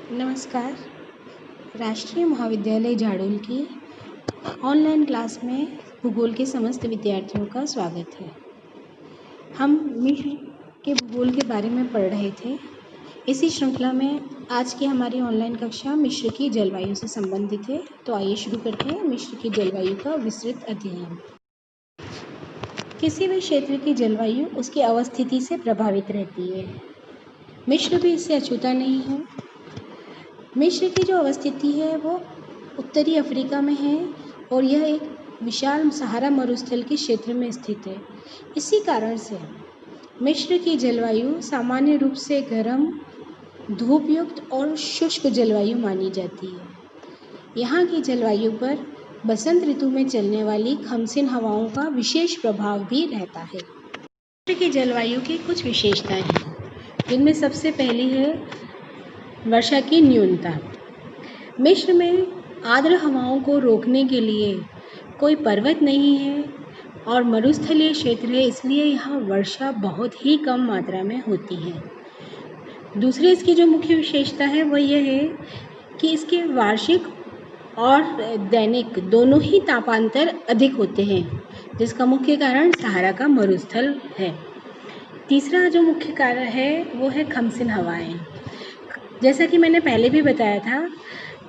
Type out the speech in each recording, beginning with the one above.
नमस्कार। राष्ट्रीय महाविद्यालय झाड़ोल की ऑनलाइन क्लास में भूगोल के समस्त विद्यार्थियों का स्वागत है। हम मिस्र के भूगोल के बारे में पढ़ रहे थे। इसी श्रृंखला में आज की हमारी ऑनलाइन कक्षा मिस्र की जलवायु से संबंधित है। तो आइए शुरू करते हैं मिस्र की जलवायु का विस्तृत अध्ययन। किसी भी क्षेत्र की जलवायु उसकी अवस्थिति से प्रभावित रहती है। मिस्र भी इससे अछूता नहीं है। मिस्र की जो अवस्थिति है वो उत्तरी अफ्रीका में है और यह एक विशाल सहारा मरुस्थल के क्षेत्र में स्थित है। इसी कारण से मिस्र की जलवायु सामान्य रूप से गर्म, धूपयुक्त और शुष्क जलवायु मानी जाती है। यहाँ की जलवायु पर बसंत ऋतु में चलने वाली खमसिन हवाओं का विशेष प्रभाव भी रहता है। मिस्र की जलवायु की कुछ विशेषताएं हैं, जिनमें सबसे पहली है वर्षा की न्यूनता। मिस्र में आर्द्र हवाओं को रोकने के लिए कोई पर्वत नहीं है और मरुस्थलीय क्षेत्र है, इसलिए यहाँ वर्षा बहुत ही कम मात्रा में होती है। दूसरी इसकी जो मुख्य विशेषता है वह यह है कि इसके वार्षिक और दैनिक दोनों ही तापांतर अधिक होते हैं, जिसका मुख्य कारण सहारा का मरुस्थल है। तीसरा जो मुख्य कारण है वो है खमसिन हवाएं। जैसा कि मैंने पहले भी बताया था,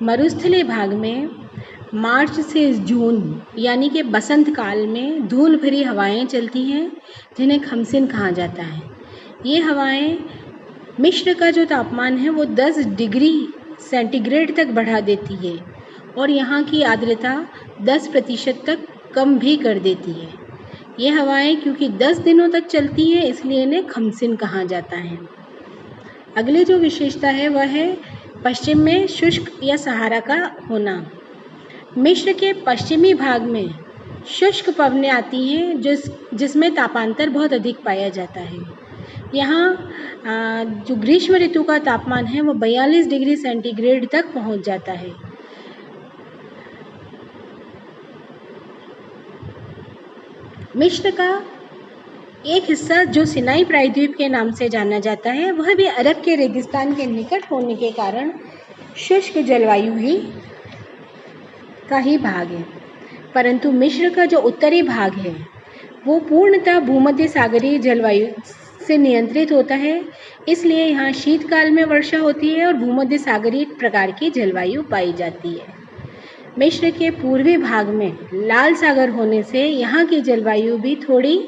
मरुस्थलीय भाग में मार्च से जून यानी कि बसंत काल में धूल भरी हवाएं चलती हैं, जिन्हें खमसिन कहा जाता है। ये हवाएं मिस्र का जो तापमान है वो 10 डिग्री सेंटीग्रेड तक बढ़ा देती है और यहाँ की आर्द्रता 10% तक कम भी कर देती है। ये हवाएं क्योंकि 10 दिनों तक चलती हैं, इसलिए इन्हें खमसिन कहा जाता है। अगली जो विशेषता है वह है पश्चिम में शुष्क या सहारा का होना। मिस्र के पश्चिमी भाग में शुष्क पवनें आती हैं जिसमें तापांतर बहुत अधिक पाया जाता है। यहाँ जो ग्रीष्म ऋतु का तापमान है वो 42 डिग्री सेंटीग्रेड तक पहुँच जाता है। मिस्र का एक हिस्सा जो सिनाई प्रायद्वीप के नाम से जाना जाता है वह भी अरब के रेगिस्तान के निकट होने के कारण शुष्क जलवायु का ही भाग है। परंतु मिस्र का जो उत्तरी भाग है वो पूर्णतः भूमध्य सागरीय जलवायु से नियंत्रित होता है, इसलिए यहाँ शीतकाल में वर्षा होती है और भूमध्य सागरीय प्रकार की जलवायु पाई जाती है। मिस्र के पूर्वी भाग में लाल सागर होने से यहाँ की जलवायु भी थोड़ी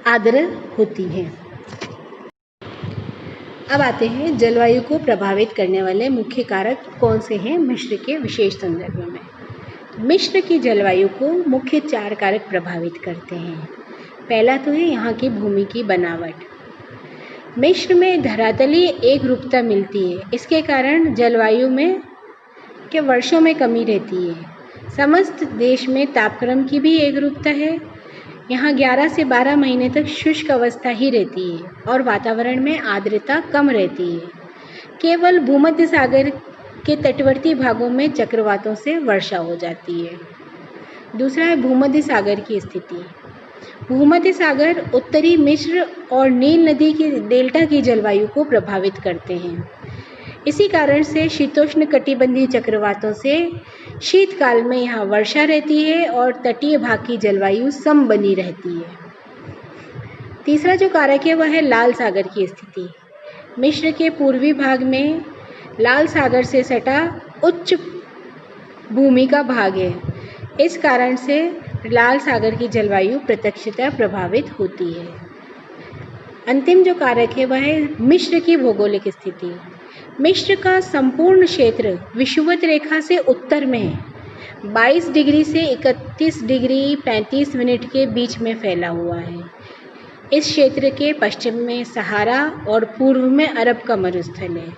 आर्द्र होती है। अब आते हैं जलवायु को प्रभावित करने वाले मुख्य कारक कौन से हैं मिस्र के विशेष संदर्भ में। मिस्र की जलवायु को मुख्य 4 कारक प्रभावित करते हैं। पहला तो है यहाँ की भूमि की बनावट। मिस्र में धरातलीय एकरूपता मिलती है, इसके कारण जलवायु में के वर्षों में कमी रहती है। समस्त देश में तापक्रम की भी एकरूपता है। यहाँ 11 से 12 महीने तक शुष्क अवस्था ही रहती है और वातावरण में आर्द्रता कम रहती है। केवल भूमध्य सागर के तटवर्ती भागों में चक्रवातों से वर्षा हो जाती है। दूसरा है भूमध्य सागर की स्थिति। भूमध्य सागर उत्तरी मिस्र और नील नदी की डेल्टा की जलवायु को प्रभावित करते हैं। इसी कारण से शीतोष्ण कटिबंधीय चक्रवातों से शीतकाल में यहाँ वर्षा रहती है और तटीय भाग की जलवायु सम बनी रहती है। तीसरा जो कारक है वह है लाल सागर की स्थिति। मिस्र के पूर्वी भाग में लाल सागर से सटा उच्च भूमि का भाग है। इस कारण से लाल सागर की जलवायु प्रत्यक्षतः प्रभावित होती है। अंतिम जो कारक है वह है मिस्र की भौगोलिक स्थिति। मिस्र का संपूर्ण क्षेत्र विषुवत रेखा से उत्तर में है। 22 डिग्री से 31 डिग्री 35 मिनट के बीच में फैला हुआ है। इस क्षेत्र के पश्चिम में सहारा और पूर्व में अरब का मरुस्थल है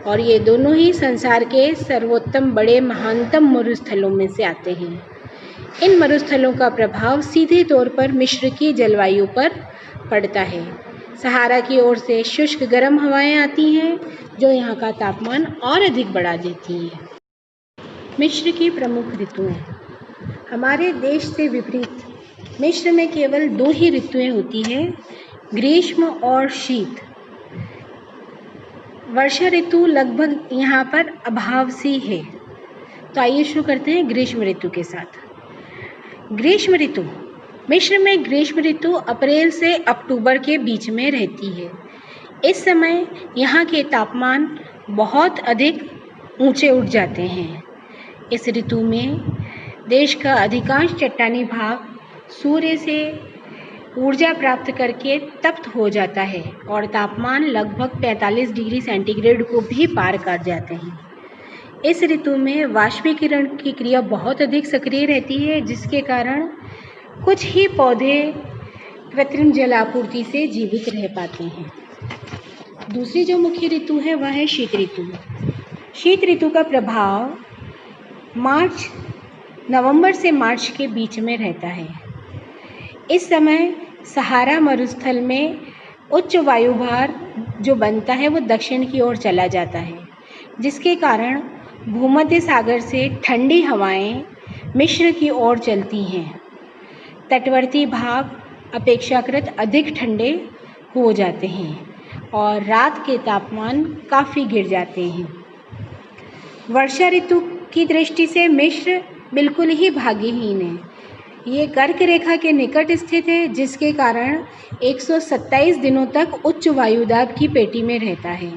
और ये दोनों ही संसार के सर्वोत्तम बड़े महानतम मरुस्थलों में से आते हैं। इन मरुस्थलों का प्रभाव सीधे तौर पर मिस्र की जलवायु पर पड़ता है। सहारा की ओर से शुष्क गर्म हवाएं आती हैं जो यहाँ का तापमान और अधिक बढ़ा देती हैं। मिस्र की प्रमुख ऋतुएं। हमारे देश से विपरीत मिस्र में केवल 2 ही ऋतुएं होती हैं, ग्रीष्म और शीत। वर्षा ऋतु लगभग यहाँ पर अभाव सी है। तो आइए शुरू करते हैं ग्रीष्म ऋतु के साथ। ग्रीष्म ऋतु मिस्र में ग्रीष्म ऋतु अप्रैल से अक्टूबर के बीच में रहती है। इस समय यहाँ के तापमान बहुत अधिक ऊंचे उठ जाते हैं। इस ऋतु में देश का अधिकांश चट्टानी भाग सूर्य से ऊर्जा प्राप्त करके तप्त हो जाता है और तापमान लगभग 45 डिग्री सेंटीग्रेड को भी पार कर जाते हैं। इस ऋतु में वाष्पीकरण की क्रिया बहुत अधिक सक्रिय रहती है, जिसके कारण कुछ ही पौधे कृत्रिम जल आपूर्ति से जीवित रह पाते हैं। दूसरी जो मुख्य ऋतु है वह है शीत ऋतु। शीत ऋतु का प्रभाव नवंबर से मार्च के बीच में रहता है। इस समय सहारा मरुस्थल में उच्च वायुभार जो बनता है वो दक्षिण की ओर चला जाता है, जिसके कारण भूमध्य सागर से ठंडी हवाएं मिस्र की ओर चलती हैं। तटवर्ती भाग अपेक्षाकृत अधिक ठंडे हो जाते हैं और रात के तापमान काफ़ी गिर जाते हैं। वर्षा ऋतु की दृष्टि से मिस्र बिल्कुल ही भाग्यहीन है। ये कर्क रेखा के निकट स्थित है, जिसके कारण 127 दिनों तक उच्च वायुदाब की पेटी में रहता है।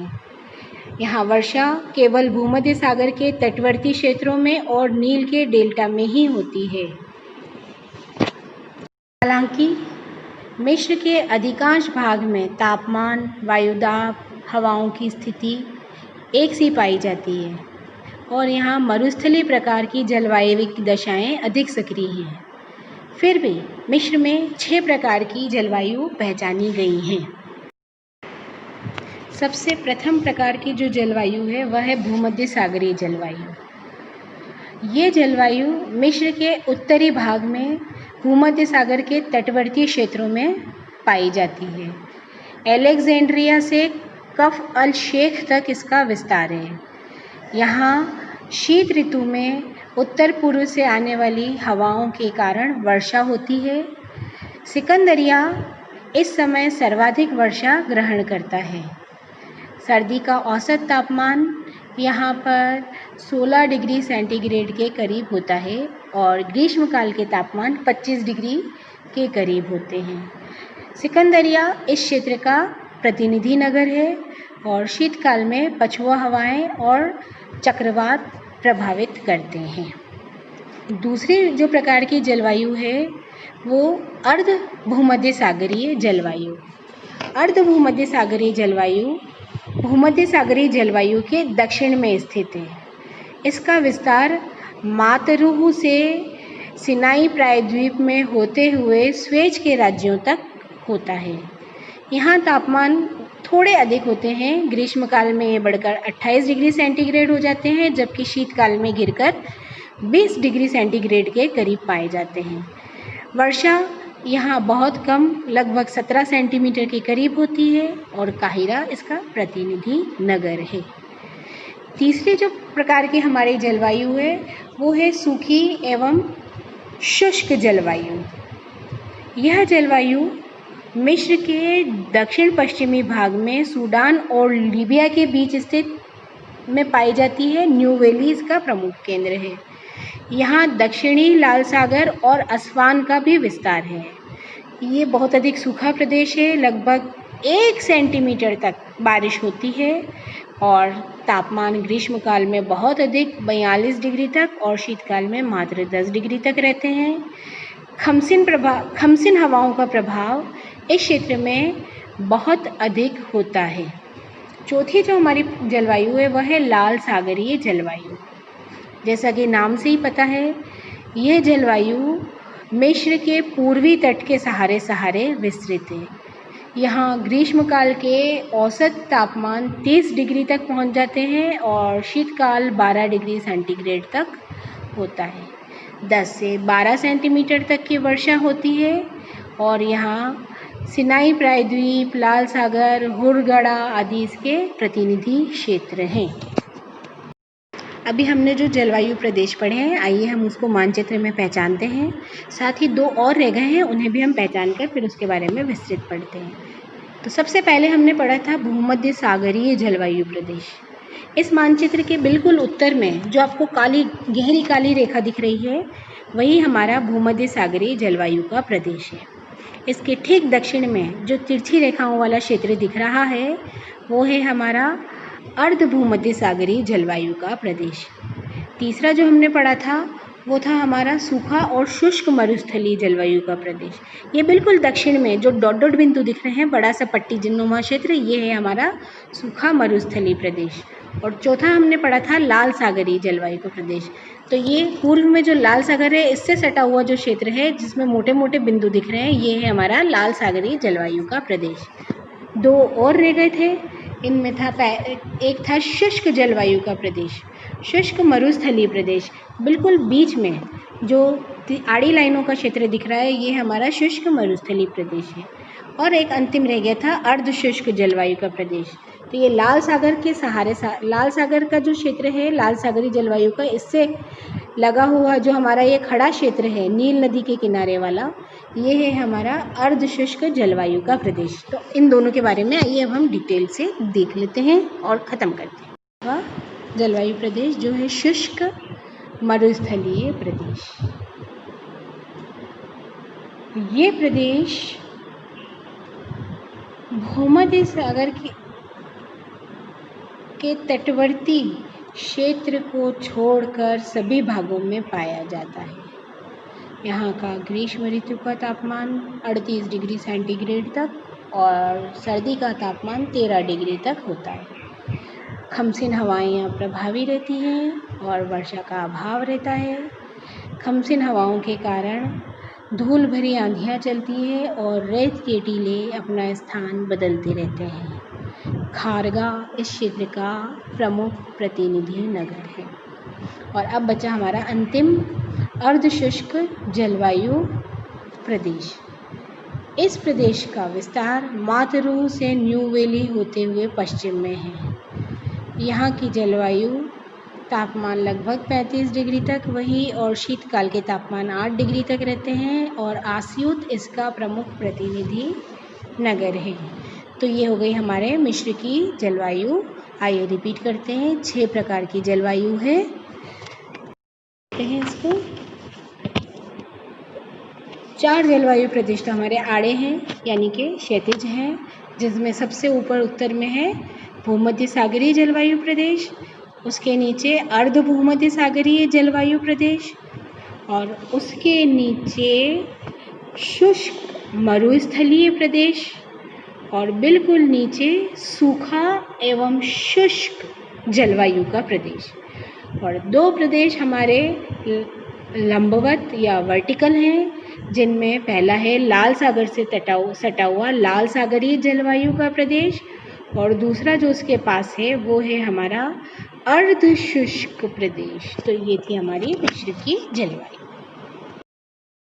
यहाँ वर्षा केवल भूमध्य सागर के तटवर्ती क्षेत्रों में और नील के डेल्टा में ही होती है। हालांकि मिस्र के अधिकांश भाग में तापमान, वायुदाब, हवाओं की स्थिति एक सी पाई जाती है और यहाँ मरुस्थलीय प्रकार की जलवायु दशाएं अधिक सक्रिय हैं। फिर भी मिस्र में 6 प्रकार की जलवायु पहचानी गई हैं। सबसे प्रथम प्रकार की जो जलवायु है वह है भूमध्य सागरीय जलवायु। ये जलवायु मिस्र के उत्तरी भाग में भूमध्य सागर के तटवर्ती क्षेत्रों में पाई जाती है। अलेक्जेंड्रिया से कफ अल शेख तक इसका विस्तार है। यहाँ शीत ऋतु में उत्तर पूर्व से आने वाली हवाओं के कारण वर्षा होती है। सिकंदरिया इस समय सर्वाधिक वर्षा ग्रहण करता है। सर्दी का औसत तापमान यहाँ पर 16 डिग्री सेंटीग्रेड के करीब होता है और ग्रीष्मकाल के तापमान 25 डिग्री के करीब होते हैं। सिकंदरिया इस क्षेत्र का प्रतिनिधि नगर है और शीतकाल में पछुआ हवाएं और चक्रवात प्रभावित करते हैं। दूसरी जो प्रकार की जलवायु है वो अर्ध भूमध्य सागरीय जलवायु। अर्ध भूमध्य सागरीय जलवायु भूमध्य सागरीय जलवायु के दक्षिण में स्थित है। इसका विस्तार मातरूह से सिनाई प्रायद्वीप में होते हुए स्वेज के राज्यों तक होता है। यहाँ तापमान थोड़े अधिक होते हैं। ग्रीष्मकाल में ये बढ़कर 28 डिग्री सेंटीग्रेड हो जाते हैं, जबकि शीतकाल में गिरकर 20 डिग्री सेंटीग्रेड के करीब पाए जाते हैं। वर्षा यहाँ बहुत कम, लगभग 17 सेंटीमीटर के करीब होती है और काहिरा इसका प्रतिनिधि नगर है। तीसरी जो प्रकार की हमारी जलवायु है वो है सूखी एवं शुष्क जलवायु। यह जलवायु मिस्र के दक्षिण पश्चिमी भाग में सूडान और लीबिया के बीच स्थित में पाई जाती है। न्यू वैली इसका प्रमुख केंद्र है। यहाँ दक्षिणी लाल सागर और अस्वान का भी विस्तार है। ये बहुत अधिक सूखा प्रदेश है। लगभग 1 सेंटीमीटर तक बारिश होती है और तापमान ग्रीष्मकाल में बहुत अधिक 42 डिग्री तक और शीतकाल में मात्र 10 डिग्री तक रहते हैं। खमसिन हवाओं का प्रभाव इस क्षेत्र में बहुत अधिक होता है। चौथी जो हमारी जलवायु है वह है लाल सागरीय जलवायु। जैसा कि नाम से ही पता है, यह जलवायु मिस्र के पूर्वी तट के सहारे विस्तृत है। यहाँ ग्रीष्मकाल के औसत तापमान 30 डिग्री तक पहुँच जाते हैं और शीतकाल 12 डिग्री सेंटीग्रेड तक होता है। 10 से 12 सेंटीमीटर तक की वर्षा होती है और यहाँ सिनाई प्रायद्वीप, लाल सागर, हुरगड़ा आदि इसके प्रतिनिधि क्षेत्र हैं। अभी हमने जो जलवायु प्रदेश पढ़े हैं, आइए हम उसको मानचित्र में पहचानते हैं। साथ ही 2 और रह गए हैं, उन्हें भी हम पहचान कर फिर उसके बारे में विस्तृत पढ़ते हैं। तो सबसे पहले हमने पढ़ा था भूमध्य सागरीय जलवायु प्रदेश। इस मानचित्र के बिल्कुल उत्तर में जो आपको गहरी काली रेखा दिख रही है, वही हमारा भूमध्य सागरीय जलवायु का प्रदेश है। इसके ठीक दक्षिण में जो तिरछी रेखाओं वाला क्षेत्र दिख रहा है, वो है हमारा अर्ध भूमध्य सागरीय जलवायु का प्रदेश। तीसरा जो हमने पढ़ा था वो था हमारा सूखा और शुष्क मरुस्थलीय जलवायु का प्रदेश। ये बिल्कुल दक्षिण में जो डॉट डॉट बिंदु दिख रहे हैं, बड़ा सा पट्टी जिन्नुमा क्षेत्र, ये है हमारा सूखा मरुस्थलीय प्रदेश। और चौथा हमने पढ़ा था लाल सागरीय जलवायु का प्रदेश। तो ये पूर्व में जो लाल सागर है, इससे सटा हुआ जो क्षेत्र है जिसमें मोटे मोटे बिंदु दिख रहे हैं, ये है हमारा लाल सागरीय जलवायु का प्रदेश। दो और रह गए थे, इनमें था एक था शुष्क जलवायु का प्रदेश, शुष्क मरुस्थलीय प्रदेश। बिल्कुल बीच में जो आड़ी लाइनों का क्षेत्र दिख रहा है, ये हमारा शुष्क मरुस्थलीय प्रदेश है। और एक अंतिम रह गया था अर्ध शुष्क जलवायु का प्रदेश। तो ये लाल सागर के सहारे लाल सागर का जो क्षेत्र है लाल सागरी जलवायु का, इससे लगा हुआ जो हमारा ये खड़ा क्षेत्र है नील नदी के किनारे वाला, ये है हमारा अर्ध शुष्क जलवायु का प्रदेश। तो इन दोनों के बारे में आइए अब हम डिटेल से देख लेते हैं और ख़त्म करते हैं। वह जलवायु प्रदेश जो है शुष्क मरुस्थलीय प्रदेश। ये प्रदेश भूमध्य सागर के तटवर्ती क्षेत्र को छोड़कर सभी भागों में पाया जाता है। यहाँ का ग्रीष्म ऋतु का तापमान 38 डिग्री सेंटीग्रेड तक और सर्दी का तापमान 13 डिग्री तक होता है। खमसिन हवाएं यहाँ प्रभावी रहती हैं और वर्षा का अभाव रहता है। खमसिन हवाओं के कारण धूल भरी आंधियाँ चलती है और रेत के टीले अपना स्थान बदलते रहते हैं। खारगा इस क्षेत्र का प्रमुख प्रतिनिधि नगर है। और अब बचा हमारा अंतिम अर्धशुष्क जलवायु प्रदेश। इस प्रदेश का विस्तार मातरू से न्यू वैली होते हुए पश्चिम में है। यहाँ की जलवायु तापमान लगभग 35 डिग्री तक वही और शीतकाल के तापमान 8 डिग्री तक रहते हैं और आस्यूत इसका प्रमुख प्रतिनिधि नगर है। तो ये हो गई हमारे मिस्र की जलवायु। आइए रिपीट करते हैं। 6 प्रकार की जलवायु है। इसको 4 जलवायु प्रदेश तो हमारे आड़े हैं यानी कि क्षैतिज हैं, जिसमें सबसे ऊपर उत्तर में है भूमध्य सागरीय जलवायु प्रदेश, उसके नीचे अर्ध भूमध्य सागरीय जलवायु प्रदेश और उसके नीचे शुष्क मरुस्थलीय प्रदेश और बिल्कुल नीचे सूखा एवं शुष्क जलवायु का प्रदेश। और 2 प्रदेश हमारे लंबवत या वर्टिकल हैं, जिनमें पहला है लाल सागर से सटा हुआ लाल सागरीय जलवायु का प्रदेश और दूसरा जो उसके पास है वो है हमारा अर्ध शुष्क प्रदेश। तो ये थी हमारी मिस्र की जलवायु।